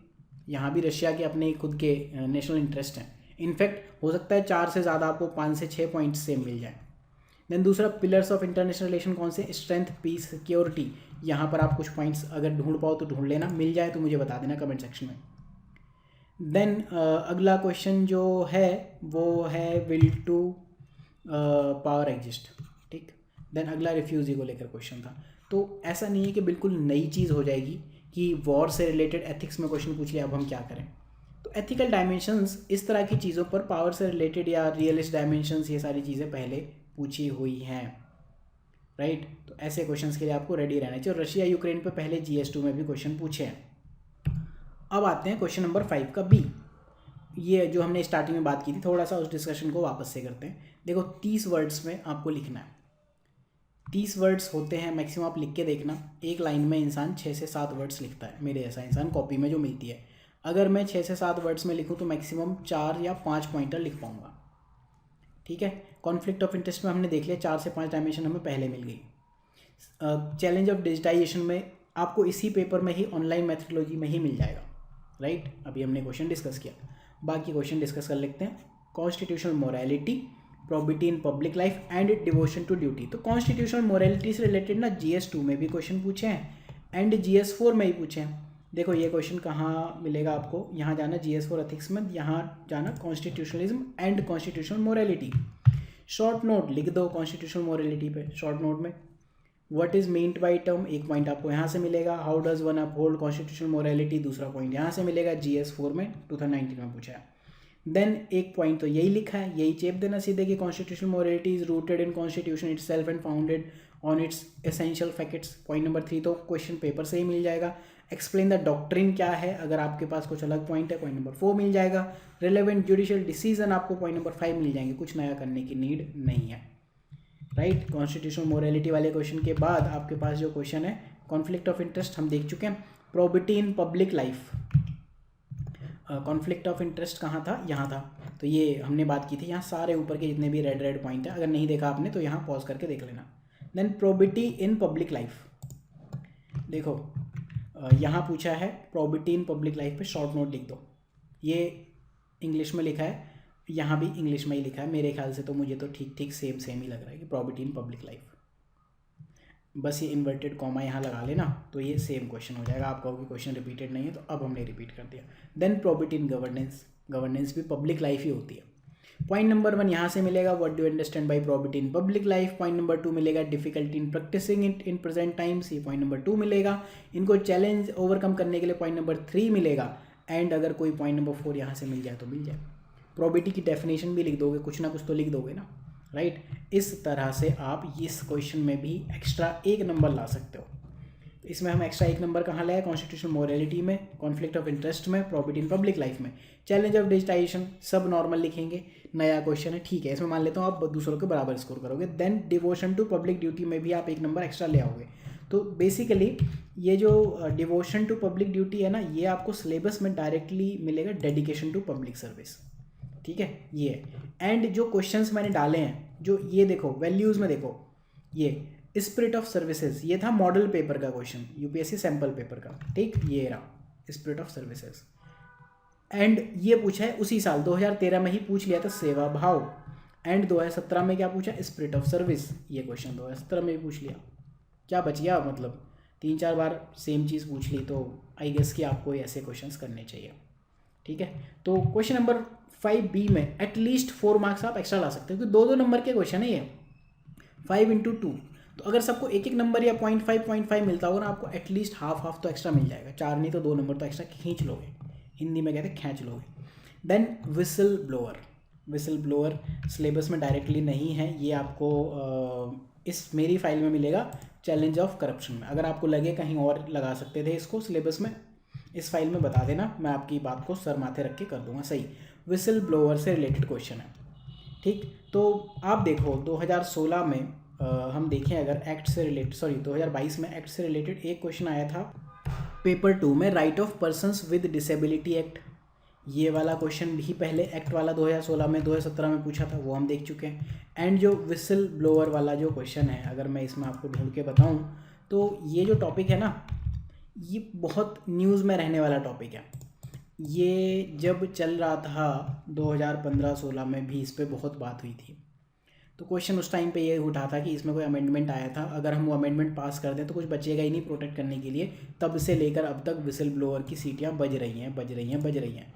यहाँ भी रशिया के अपने खुद के नेशनल इंटरेस्ट हैं। इनफैक्ट हो सकता है 4 से ज़्यादा आपको 5 से 6 पॉइंट सेम मिल जाए। देन दूसरा पिलर्स ऑफ इंटरनेशनल रिलेशन कौन से, स्ट्रेंथ, पीस, सिक्योरिटी। यहाँ पर आप कुछ पॉइंट्स अगर ढूंढ पाओ तो ढूंढ लेना, मिल जाए तो मुझे बता देना कमेंट सेक्शन में। देन अगला क्वेश्चन जो है वो है विल टू पावर एग्जिस्ट, ठीक। देन अगला रिफ्यूजी को लेकर क्वेश्चन था। तो ऐसा नहीं है कि बिल्कुल नई चीज़ हो जाएगी कि वॉर से रिलेटेड एथिक्स में क्वेश्चन पूछ लिया अब हम क्या करें। तो एथिकल डायमेंशंस इस तरह की चीज़ों पर, पावर से रिलेटेड या रियलिस्ट डायमेंशंस, ये सारी चीज़ें पहले पूछी हुई हैं, राइट। तो ऐसे क्वेश्चंस के लिए आपको रेडी रहना चाहिए। और रशिया यूक्रेन पे पहले GS2 में भी क्वेश्चन पूछे हैं। अब आते हैं क्वेश्चन नंबर 5 का बी। ये जो हमने स्टार्टिंग में बात की थी, थोड़ा सा उस डिस्कशन को वापस से करते हैं। देखो 30 वर्ड्स में आपको लिखना है, 30 वर्ड्स होते हैं मैक्सिमम, आप लिख के देखना। एक लाइन में इंसान 6 से 7 वर्ड्स लिखता है, मेरे जैसा इंसान कॉपी में जो मिलती है। अगर मैं 6 से 7 वर्ड्स में लिखूँ तो मैक्सिमम 4 या 5 पॉइंटर लिख पाऊँगा, ठीक है। कॉन्फ्लिक्ट ऑफ इंटरेस्ट में हमने देख लिया 4 से 5 डायमेंशन हमें पहले मिल गई। चैलेंज ऑफ डिजिटाइजेशन में आपको इसी पेपर में ही ऑनलाइन मेथडोलॉजी में ही मिल जाएगा, राइट। अभी हमने क्वेश्चन डिस्कस किया, बाकी क्वेश्चन डिस्कस कर लेते हैं। Constitutional morality, probity in public life and devotion to duty. तो कॉन्स्टिट्यूशनल मोरालिटी से रिलेटेड ना GS2 में भी क्वेश्चन पूछे हैं एंड GS4 में ही पूछे हैं। देखो ये क्वेश्चन कहाँ मिलेगा आपको, यहाँ जाना GS4 एथिक्स में, यहाँ जाना constitutionalism and constitutional morality. Short note लिख दो कॉन्स्टिट्यूशनल मोरालिटी पे, शॉर्ट नोट में what is meant by term, एक पॉइंट आपको यहाँ से मिलेगा। How does one uphold constitutional morality, दूसरा पॉइंट यहाँ से मिलेगा, GS4 में 2019 में पूछा है। देन एक पॉइंट तो यही लिखा है, यही चेप देना सीधे कि constitutional morality is rooted in constitution itself and founded on it's essential facts. Point number 3 तो क्वेश्चन पेपर से ही मिल जाएगा। एक्सप्लेन द डॉक्ट्रिन क्या है, अगर आपके पास कुछ अलग पॉइंट है, पॉइंट नंबर 4 मिल जाएगा। रिलेवेंट जुडिशियल डिसीजन आपको पॉइंट नंबर 5 मिल जाएंगे, कुछ नया करने की नीड नहीं है, राइट। कॉन्स्टिट्यूशनल मोरालिटी वाले क्वेश्चन के बाद आपके पास जो क्वेश्चन है कॉन्फ्लिक्ट ऑफ इंटरेस्ट हम देख चुके हैं। Probity in public life, conflict of interest कहाँ था, यहाँ था, तो ये हमने बात की थी। यहाँ सारे ऊपर के जितने भी रेड रेड पॉइंट है, अगर नहीं देखा आपने तो यहाँ पॉज करके देख लेना। Then probity in public life, देखो यहाँ पूछा है प्रोबिटी इन पब्लिक लाइफ पे शॉर्ट नोट लिख दो। ये इंग्लिश में लिखा है, यहाँ भी इंग्लिश में ही लिखा है मेरे ख्याल से, तो मुझे तो ठीक ठीक सेम ही लग रहा है कि प्रोबिटी इन पब्लिक लाइफ। बस ये इन्वर्टेड कॉमा यहाँ लगा लेना तो ये सेम क्वेश्चन हो जाएगा। आप कहोगे क्वेश्चन रिपीटेड नहीं है, तो अब हमने रिपीट कर दिया। Then probity in governance, governance भी पब्लिक लाइफ ही होती है। पॉइंट नंबर 1 यहाँ से मिलेगा, what do you understand by probity in public life. Point number 2 मिलेगा, difficulty in practising it in present times, ये पॉइंट नंबर 2 मिलेगा। इनको चैलेंज ओवरकम करने के लिए पॉइंट नंबर 3 मिलेगा। एंड अगर कोई पॉइंट नंबर 4 यहाँ से मिल जाए तो मिल जाए। प्रोबिटी की डेफिनेशन भी लिख दोगे, कुछ ना कुछ तो लिख दोगे ना, राइट। इस तरह से आप इस क्वेश्चन में भी एक्स्ट्रा 1 नंबर ला सकते हो। तो इसमें हम एक्स्ट्रा 1 नंबर कहाँ लाए, कॉन्स्टिट्यूशनल मोरालिटी में, कॉन्फ्लिक्ट ऑफ इंटरेस्ट में, प्रोबिटी इन पब्लिक लाइफ में। चैलेंज ऑफ डिजिटाइजेशन सब नॉर्मल लिखेंगे, नया क्वेश्चन है, ठीक है, इसमें मान लेता हूँ आप दूसरों के बराबर स्कोर करोगे। Then devotion to public duty में भी आप 1 नंबर एक्स्ट्रा ले आओगे। तो बेसिकली ये जो डिवोशन टू पब्लिक ड्यूटी है ना, ये आपको सिलेबस में डायरेक्टली मिलेगा, डेडिकेशन टू पब्लिक सर्विस, ठीक है ये। एंड जो क्वेश्चंस मैंने डाले हैं, जो ये देखो वैल्यूज़ में देखो, ये स्पिरिट ऑफ सर्विसेज, ये था मॉडल पेपर का क्वेश्चन, यूपीएससी सैम्पल पेपर का, ठीक, ये रहा स्पिरिट ऑफ सर्विसेज। एंड ये पूछा है उसी साल 2013 में ही पूछ लिया था सेवा भाव। एंड 2017 में क्या पूछा, स्पिरिट ऑफ सर्विस, ये क्वेश्चन 2017 में भी पूछ लिया। क्या बच गया, मतलब 3-4 बार सेम चीज़ पूछ ली, तो आई गेस कि आपको ऐसे क्वेश्चंस करने चाहिए, ठीक है। तो क्वेश्चन नंबर 5B में एटलीस्ट 4 मार्क्स आप एक्स्ट्रा ला सकते हो, क्योंकि 2-2 नंबर के क्वेश्चन है ये, 5 × 2। तो अगर सबको 1-1 नंबर या 0.5 मिलता होगा ना, आपको एटलीस्ट हाफ तो एक्स्ट्रा मिल जाएगा। 4 नहीं तो 2 नंबर तो एक्स्ट्रा खींच लोगे, हिंदी में कहते हैं खींच लोगे। Then whistle blower, whistle blower syllabus में डायरेक्टली नहीं है, ये आपको इस मेरी फाइल में मिलेगा, चैलेंज ऑफ करप्शन में। अगर आपको लगे कहीं और लगा सकते थे इसको सिलेबस में, इस फाइल में बता देना, मैं आपकी बात को सर माथे रख के कर दूंगा सही। विसल ब्लोअर से रिलेटेड क्वेश्चन है, ठीक। तो आप देखो 2016 में हम देखें अगर एक्ट से रिलेटेड, 2022 में एक्ट से रिलेटेड एक क्वेश्चन आया था पेपर 2 में, right of persons with disability act. ये वाला क्वेश्चन भी पहले एक्ट वाला 2016 में 2017 में पूछा था, वो हम देख चुके हैं। एंड जो विसल ब्लोअर वाला जो क्वेश्चन है, अगर मैं इसमें आपको ढूंढ के बताऊं तो ये जो टॉपिक है ना, ये बहुत न्यूज़ में रहने वाला टॉपिक है। ये जब चल रहा था 2015-16 में भी इस पर बहुत बात हुई थी। तो क्वेश्चन उस टाइम पे ये उठा था कि इसमें कोई अमेंडमेंट आया था, अगर हम वो अमेंडमेंट पास कर दें तो कुछ बचेगा ही नहीं प्रोटेक्ट करने के लिए। तब से लेकर अब तक विसल ब्लोअर की सीटियाँ बज रही हैं।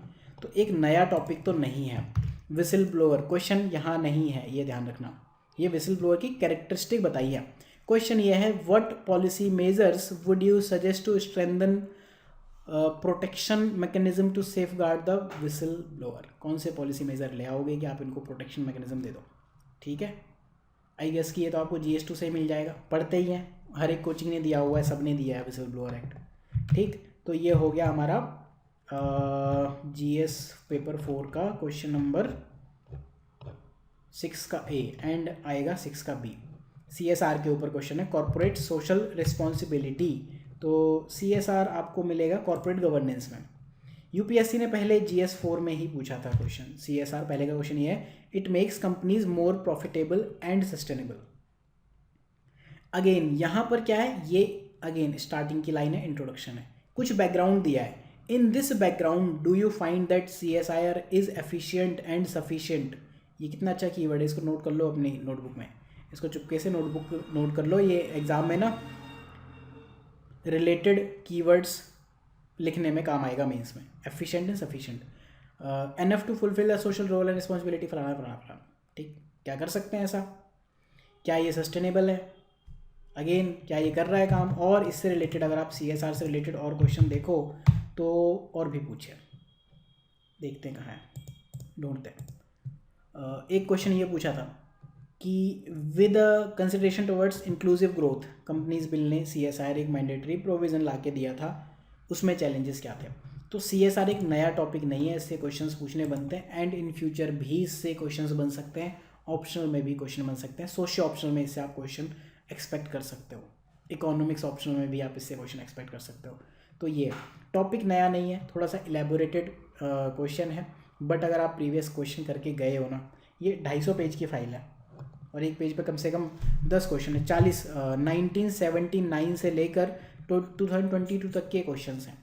तो एक नया टॉपिक तो नहीं है विसल ब्लोअर, क्वेश्चन यहाँ नहीं है, ये ध्यान रखना। ये विसल ब्लोअर की कैरेक्टरिस्टिक बताई है। क्वेश्चन ये है, what policy measures would you suggest to strengthen protection mechanism to safeguard the whistle blower. कौन से पॉलिसी मेजर ले आओगे कि आप इनको प्रोटेक्शन मैकेनिज्म दे दो, ठीक है। आई गेस कि ये तो आपको GS2 से ही मिल जाएगा, पढ़ते ही हैं, हर एक कोचिंग ने दिया हुआ है, सब ने दिया है विसल ब्लोअर एक्ट, ठीक। तो ये हो गया हमारा GS पेपर 4 का क्वेश्चन नंबर 6 का A एंड आएगा 6 का B। CSR के ऊपर क्वेश्चन है, कॉर्पोरेट सोशल रिस्पॉन्सिबिलिटी। तो CSR आपको मिलेगा कॉर्पोरेट गवर्नेंस में। यूपीएससी ने पहले GS4 में ही पूछा था क्वेश्चन। CSR पहले का क्वेश्चन ये है, it makes companies more profitable and sustainable. Again यहाँ पर क्या है, ये अगेन स्टार्टिंग की लाइन है, इंट्रोडक्शन है, कुछ बैकग्राउंड दिया है। In this background do you find that CSIR is efficient and sufficient. ये कितना अच्छा कीवर्ड है, इसको नोट कर लो अपनी नोटबुक में, इसको चुपके से नोटबुक नोट कर लो। ये एग्जाम में ना रिलेटेड कीवर्ड्स लिखने में काम आएगा मेंस में। Efficient and sufficient, enough to fulfil the social role and responsibility, फलाना फलाना फलाना। ठीक, क्या कर सकते हैं ऐसा, क्या ये सस्टेनेबल है, अगेन क्या ये कर रहा है काम। और इससे रिलेटेड अगर आप CSR से रिलेटेड और क्वेश्चन देखो तो और भी पूछे, देखते हैं कहाँ है, ढूंढते हैं। एक क्वेश्चन ये पूछा था कि with consideration towards inclusive growth companies bill ने CSR एक मैंडेटरी प्रोविज़न ला के दिया था, उसमें चैलेंजेस क्या थे। तो CSR एक नया टॉपिक नहीं है, इससे क्वेश्चंस पूछने बनते हैं एंड इन फ्यूचर भी इससे क्वेश्चंस बन सकते हैं, ऑप्शनल में भी क्वेश्चन बन सकते हैं, सोशियो ऑप्शनल में इससे आप क्वेश्चन एक्सपेक्ट कर सकते हो, इकोनॉमिक्स ऑप्शनल में भी आप इससे क्वेश्चन एक्सपेक्ट कर सकते हो। तो ये टॉपिक नया नहीं है, थोड़ा सा इलेबोरेटेड क्वेश्चन है, बट अगर आप प्रीवियस क्वेश्चन करके गए हो ना, ये 250 पेज की फाइल है और एक पेज पे कम से कम 10 क्वेश्चन है। 1979 से लेकर 2022 तक के क्वेश्चन हैं,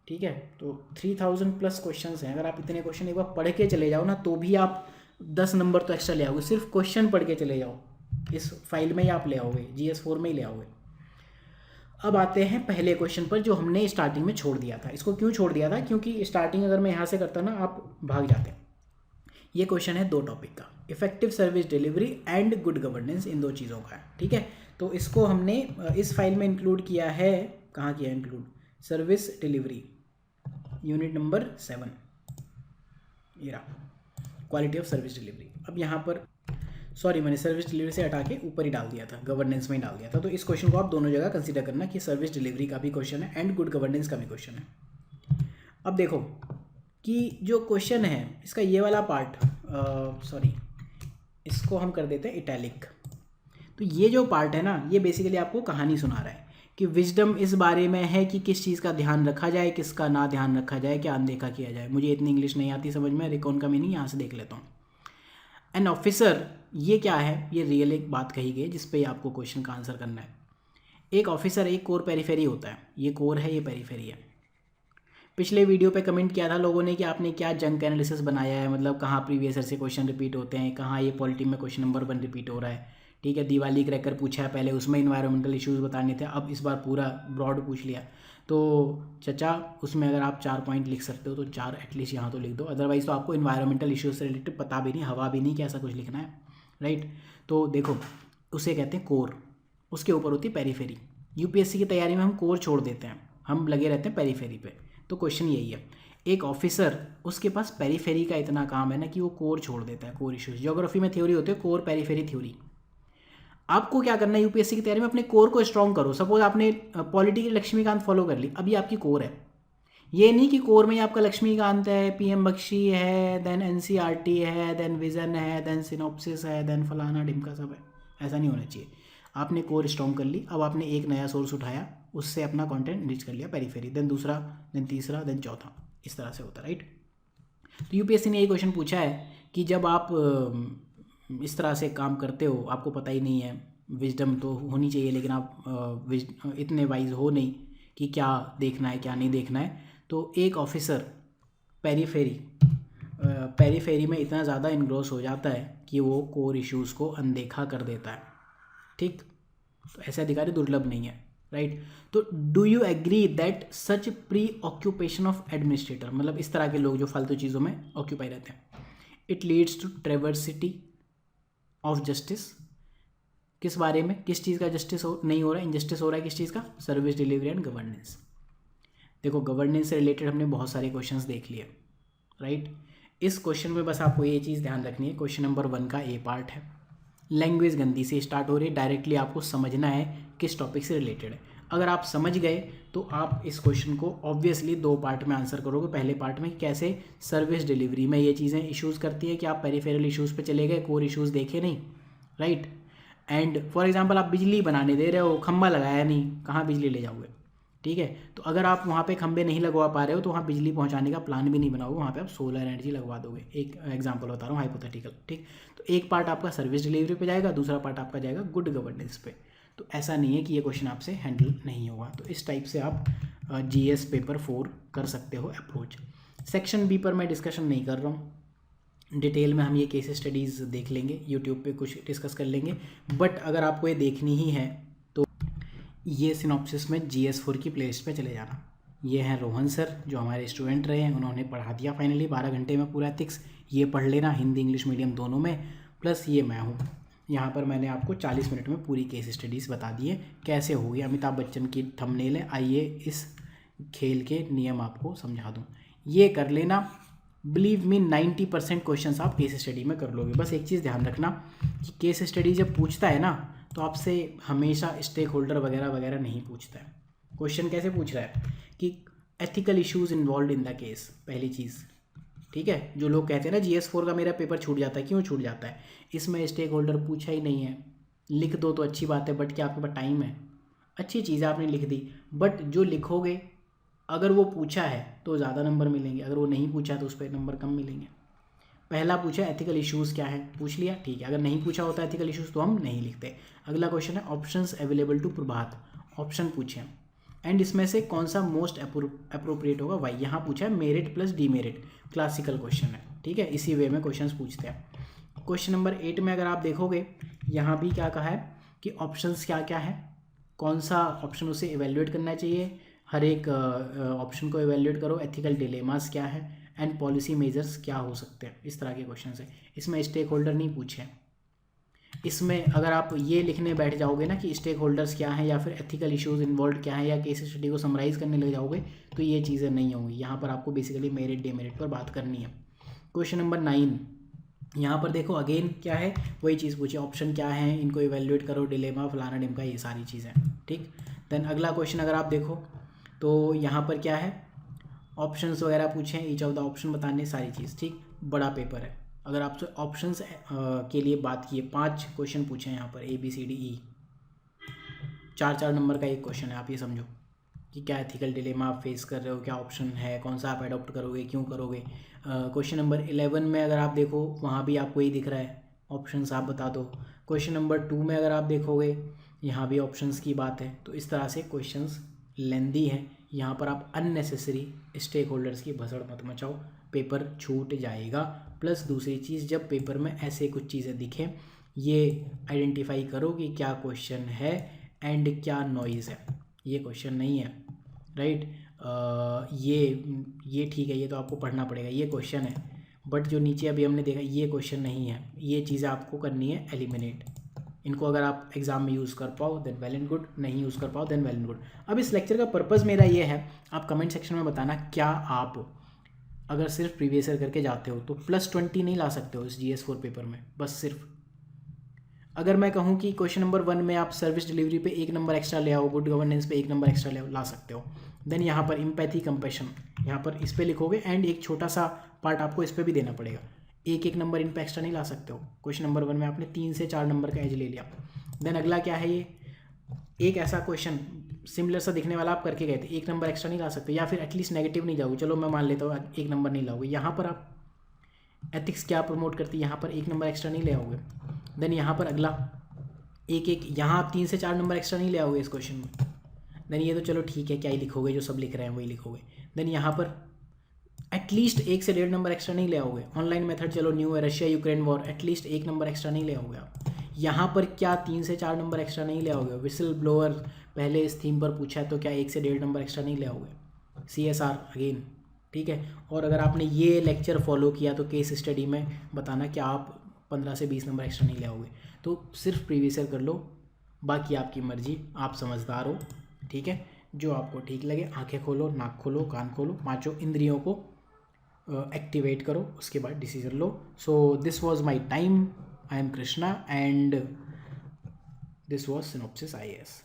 ठीक है। तो 3000 प्लस क्वेश्चन हैं। अगर आप इतने क्वेश्चन एक बार पढ़ के चले जाओ ना तो भी आप 10 नंबर तो एक्स्ट्रा ले आओगे, सिर्फ क्वेश्चन पढ़ के चले जाओ, इस फाइल में ही आप ले आओगे, GS4 में ही ले आओगे। अब आते हैं पहले क्वेश्चन पर जो हमने स्टार्टिंग में छोड़ दिया था। इसको क्यों छोड़ दिया था, क्योंकि स्टार्टिंग अगर मैं यहाँ से करता ना आप भाग जाते। ये क्वेश्चन है 2 टॉपिक का, effective service delivery and good governance, in 2 चीज़ों का है, ठीक है। तो इसको हमने इस फाइल में इंक्लूड किया है, कहाँ किया है include, service delivery unit number 7, ये रहा, क्वालिटी ऑफ सर्विस डिलीवरी। अब यहाँ पर सॉरी मैंने सर्विस डिलीवरी से हटा के ऊपर ही डाल दिया था, गवर्नेंस में ही डाल दिया था। तो इस क्वेश्चन को आप दोनों जगह कंसीडर करना कि सर्विस डिलीवरी का भी क्वेश्चन है एंड गुड गवर्नेंस का भी क्वेश्चन है। अब देखो कि जो क्वेश्चन है इसका ये वाला पार्ट, सॉरी इसको हम कर देते हैं इटैलिक। तो ये जो पार्ट है ना, ये बेसिकली आपको कहानी सुना रहा है कि विजडम इस बारे में है कि किस चीज़ का ध्यान रखा जाए, किसका ना ध्यान रखा जाए, क्या अनदेखा किया जाए। मुझे इतनी इंग्लिश नहीं आती समझ में, रिकॉन का मीनिंग यहाँ से देख लेता हूँ। एन ऑफिसर, ये क्या है, ये रियल एक बात कही गई जिस पे आपको क्वेश्चन का आंसर करना है। एक ऑफिसर एक कोर पेरीफेरी होता है, ये कोर है, ये पेरीफेरी है। पिछले वीडियो पे कमेंट किया था लोगों ने कि आपने क्या जंक एनालिसिस बनाया है, मतलब कहाँ प्रीवियस ईयर से क्वेश्चन रिपीट होते हैं, कहाँ ये पॉलिटी में क्वेश्चन नंबर 1 रिपीट हो रहा है, ठीक है। दिवाली क्रैकर पूछा है पहले, उसमें इन्वायरमेंटल इश्यूज़ बताने थे, अब इस बार पूरा ब्रॉड पूछ लिया। तो चचा उसमें अगर आप 4 पॉइंट लिख सकते हो तो 4 एटलीस्ट यहाँ तो लिख दो, अदरवाइज़ तो आपको इन्वायरमेंटल इश्यूज़ से रिलेटेड पता भी नहीं, हवा भी नहीं कि ऐसा कुछ लिखना है, राइट। तो देखो उसे कहते हैं कोर, उसके ऊपर होती है पेरीफेरी। UPSC की तैयारी में हम कोर छोड़ देते हैं, हम लगे रहते हैं पेरीफेरी पे। तो क्वेश्चन यही है, एक ऑफिसर उसके पास पेरीफेरी का इतना काम है ना कि वो कोर छोड़ देता है, कोर इश्यूज। ज्योग्राफी में थ्योरी होती है कोर पेरीफेरी थ्योरी। आपको क्या करना है UPSC की तैयारी में, अपने कोर को स्ट्रॉन्ग करो। सपोज आपने पॉलिटी की लक्ष्मीकांत फॉलो कर ली, अभी आपकी कोर है। ये नहीं कि कोर में ही आपका लक्ष्मीकांत है, PM बख्शी है, देन NCERT है, देन विजन है, देन सिनॉप्सिस है, देन फलाना ढिमका सब है, ऐसा नहीं होना चाहिए। आपने कोर स्ट्रॉन्ग कर ली, अब आपने एक नया सोर्स उठाया, उससे अपना कंटेंट एनरिच कर लिया, पेरीफेरी, देन दूसरा, देन तीसरा, देन चौथा, इस तरह से होता है, राइट। तो UPSC ने यही क्वेश्चन पूछा है कि जब आप इस तरह से काम करते हो, आपको पता ही नहीं है, विजडम तो होनी चाहिए लेकिन आप इतने वाइज हो नहीं कि क्या देखना है क्या नहीं देखना है। तो एक ऑफिसर पेरीफेरी में इतना ज़्यादा इनग्रोस हो जाता है कि वो कोर इश्यूज़ को अनदेखा कर देता है, ठीक। तो ऐसे अधिकारी दुर्लभ नहीं है, राइट। तो do you agree that such preoccupation of administrator, मतलब इस तरह के लोग जो फालतू चीज़ों में ऑक्यूपाई रहते हैं, it leads to travesty of justice. किस बारे में, किस चीज़ का जस्टिस नहीं हो रहा है, इनजस्टिस हो रहा है, किस चीज़ का, सर्विस डिलीवरी एंड गवर्नेंस। देखो गवर्नेंस से रिलेटेड हमने बहुत सारे क्वेश्चंस देख लिए, राइट। इस क्वेश्चन में बस आपको ये चीज़ ध्यान रखनी है, क्वेश्चन नंबर 1 का A पार्ट है, लैंग्वेज गंदी से स्टार्ट हो रही है, डायरेक्टली आपको समझना है किस टॉपिक से रिलेटेड है। अगर आप समझ गए तो आप इस क्वेश्चन को ऑब्वियसली 2 पार्ट में आंसर करोगे। पहले पार्ट में कैसे सर्विस डिलीवरी में ये चीज़ें इश्यूज़ करती है कि आप पेरीफेरल इश्यूज़ पे चले गए, कोर इश्यूज़ देखे नहीं, राइट। एंड फॉर एग्जांपल आप बिजली बनाने दे रहे हो, खंबा लगाया नहीं, कहाँ बिजली ले जाओगे, ठीक है। तो अगर आप वहाँ पे खंबे नहीं लगवा पा रहे हो तो वहाँ बिजली पहुँचाने का प्लान भी नहीं बनाओगे, वहाँ पे आप सोलर एनर्जी लगवा दोगे। एक एग्जांपल बता रहा हूँ हाइपोथेटिकल, ठीक। तो एक पार्ट आपका सर्विस डिलीवरी पे जाएगा, दूसरा पार्ट आपका जाएगा गुड गवर्नेंस पे। तो ऐसा नहीं है कि ये क्वेश्चन आपसे हैंडल नहीं होगा। तो इस टाइप से आप जीएस पेपर 4 कर सकते हो अप्रोच। सेक्शन बी पर मैं डिस्कशन नहीं कर रहा हूँ, डिटेल में हम ये केस स्टडीज़ देख लेंगे, यूट्यूब पे कुछ डिस्कस कर लेंगे। बट अगर आपको ये देखनी ही है तो ये सिनॉप्सिस में GS4 की प्लेलिस्ट पे चले जाना। ये हैं रोहन सर जो हमारे स्टूडेंट रहे हैं, उन्होंने पढ़ा दिया फाइनली 12 घंटे में पूरा एथिक्स। ये पढ़ लेना हिंदी इंग्लिश मीडियम दोनों में, प्लस ये मैं हूँ। यहाँ पर मैंने आपको 40 मिनट में पूरी केस स्टडीज़ बता दी है कैसे होगी। अमिताभ बच्चन की थंबनेल है। आइए इस खेल के नियम आपको समझा दूँ, ये कर लेना। बिलीव मी 90% क्वेश्चंस आप केस स्टडी में कर लोगे। बस एक चीज़ ध्यान रखना कि केस स्टडी जब पूछता है ना तो आपसे हमेशा स्टेक होल्डर वगैरह वगैरह नहीं पूछता है। क्वेश्चन कैसे पूछ रहा है कि ethical issues involve in the case, पहली चीज़, ठीक है। जो लोग कहते हैं ना GS4 का मेरा पेपर छूट जाता है, क्यों छूट जाता है? इसमें स्टेक होल्डर पूछा ही नहीं है। लिख दो तो अच्छी बात है, बट क्या आपके पास टाइम है? अच्छी चीज़ है आपने लिख दी, बट जो लिखोगे अगर वो पूछा है तो ज़्यादा नंबर मिलेंगे, अगर वो नहीं पूछा तो उस पर नंबर कम मिलेंगे। पहला पूछा एथिकल इश्यूज़ क्या है, पूछ लिया, ठीक है। अगर नहीं पूछा होता एथिकल इश्यूज़ तो हम नहीं लिखते। अगला क्वेश्चन है options available to Prabhat, option पूछे एंड इसमें से कौन सा मोस्ट अप्रोप्रिएट होगा, वाई। यहाँ पूछा है merit plus demerit, classical question है, ठीक है। इसी वे में क्वेश्चंस पूछते हैं। क्वेश्चन नंबर 8 में अगर आप देखोगे यहाँ भी क्या कहा है कि ऑप्शंस क्या क्या है, कौन सा ऑप्शन उसे इवेल्युएट करना चाहिए, हर एक ऑप्शन को इवेल्युएट करो, एथिकल डिलेमास क्या है एंड पॉलिसी मेजर्स क्या हो सकते हैं। इस तरह के क्वेश्चन है। इसमें स्टेक होल्डर नहीं पूछे। इसमें अगर आप ये लिखने बैठ जाओगे ना कि स्टेक होल्डर्स क्या हैं या फिर एथिकल इश्यूज इन्वॉल्व क्या है या केस स्टडी को समराइज़ करने लग जाओगे तो ये चीज़ें नहीं होंगी। यहाँ पर आपको बेसिकली मेरिट डीमेरिट पर बात करनी है। क्वेश्चन नंबर 9, यहाँ पर देखो अगेन क्या है, वही चीज़ पूछी, ऑप्शन क्या है, इनको इवेल्युएट करो, डिलेमा फलाना डिमका, ये सारी चीज़ें, ठीक। देन अगला क्वेश्चन अगर आप देखो तो यहाँ पर क्या है, ऑप्शंस वगैरह पूछे हैं, ईच ऑफ द ऑप्शन बताने, सारी चीज़, ठीक। बड़ा पेपर है। अगर आपसे ऑप्शंस के लिए बात की है, 5 क्वेश्चन पूछे हैं यहाँ पर, ABCDE, 4-4 नंबर का एक क्वेश्चन है। आप ये समझो कि क्या एथिकल डिलेमा आप फेस कर रहे हो, क्या ऑप्शन है, कौन सा आप अडॉप्ट करोगे, क्यों करोगे। क्वेश्चन नंबर 11 में अगर आप देखो वहाँ भी आपको यही दिख रहा है, ऑप्शंस आप बता दो। क्वेश्चन नंबर 2 में अगर आप देखोगे यहाँ भी ऑप्शंस की बात है। तो इस तरह से क्वेश्चंस लेंदी हैं। यहाँ पर आप अननेसेसरी स्टेक होल्डर्स की भसड़ मत मचाओ, पेपर छूट जाएगा। प्लस दूसरी चीज़, जब पेपर में ऐसे कुछ चीज़ें दिखें ये आइडेंटिफाई करो कि क्या क्वेश्चन है एंड क्या नॉइज़ है। ये क्वेश्चन नहीं है, राइट। ये ठीक है, ये तो आपको पढ़ना पड़ेगा, ये क्वेश्चन है। बट जो नीचे अभी हमने देखा ये क्वेश्चन नहीं है। ये चीज़ें आपको करनी है एलिमिनेट। इनको अगर आप एग्ज़ाम में यूज़ कर पाओ देन वेल एंड गुड, नहीं यूज़ कर पाओ देन वेल एंड गुड। अब इस लेक्चर का पर्पज़ मेरा ये है, आप कमेंट सेक्शन में बताना क्या आप अगर सिर्फ प्रीवियस ईयर करके जाते हो तो +20 नहीं ला सकते हो इस GS4 पेपर में। बस सिर्फ अगर मैं कहूँ कि क्वेश्चन नंबर 1 में आप सर्विस डिलीवरी पे 1 नंबर एक्स्ट्रा ले आओ, गुड गवर्नेंस पे 1 नंबर एक्स्ट्रा ले आओ, ला सकते हो। देन यहाँ पर एम्पैथी कंपैशन, यहाँ पर इस पर लिखोगे एंड एक छोटा सा पार्ट आपको इस पर भी देना पड़ेगा। एक नंबर इन पर एक्स्ट्रा नहीं ला सकते हो। क्वेश्चन नंबर 1 में आपने 3 से 4 नंबर का एज ले लिया। देन अगला क्या है, ये एक ऐसा क्वेश्चन सिमिलर सा दिखने वाला आप करके गए थे, 1 नंबर एक्स्ट्रा नहीं ला सकते, या फिर एटलीस्ट नेगेटिव नहीं जाओगे, चलो मैं मान लेता हूँ 1 नंबर नहीं लाओगे। यहाँ पर आप एथिक्स क्या प्रमोट करती है, यहाँ पर 1 नंबर एक्स्ट्रा नहीं ले आओगे। देन यहाँ पर अगला यहाँ आप 3 से 4 नंबर एक्स्ट्रा नहीं ले आओगे इस क्वेश्चन में। देन ये तो चलो ठीक है, क्या ही लिखोगे, जो सब लिख रहे हैं वही लिखोगे। देन यहाँ पर एटलीस्ट 1 से 1.5 नंबर एक्स्ट्रा नहीं ले आओगे। ऑनलाइन मेथड चलो न्यू है, Russia Ukraine war, at least 1 number extra नहीं ले आओगे आप। यहाँ पर क्या 3 से 4 नंबर एक्स्ट्रा नहीं ले आओगे। विसल ब्लोअर पहले इस थीम पर पूछा है तो क्या 1 से 1.5 नंबर एक्स्ट्रा नहीं ले आओगे। CSR अगेन, ठीक है। और अगर आपने ये लेक्चर फॉलो किया तो केस स्टडी में बताना कि आप 15 से 20 नंबर एक्स्ट्रा नहीं ले आओगे। तो सिर्फ प्रीवियस ईयर कर लो, बाकी आपकी मर्जी, आप समझदार हो, ठीक है। जो आपको ठीक लगे, आंखें खोलो, नाक खोलो, कान खोलो, पांचों इंद्रियों को एक्टिवेट करो, उसके बाद decision low. So this was my time, I am Krishna and this was synopsis IAS।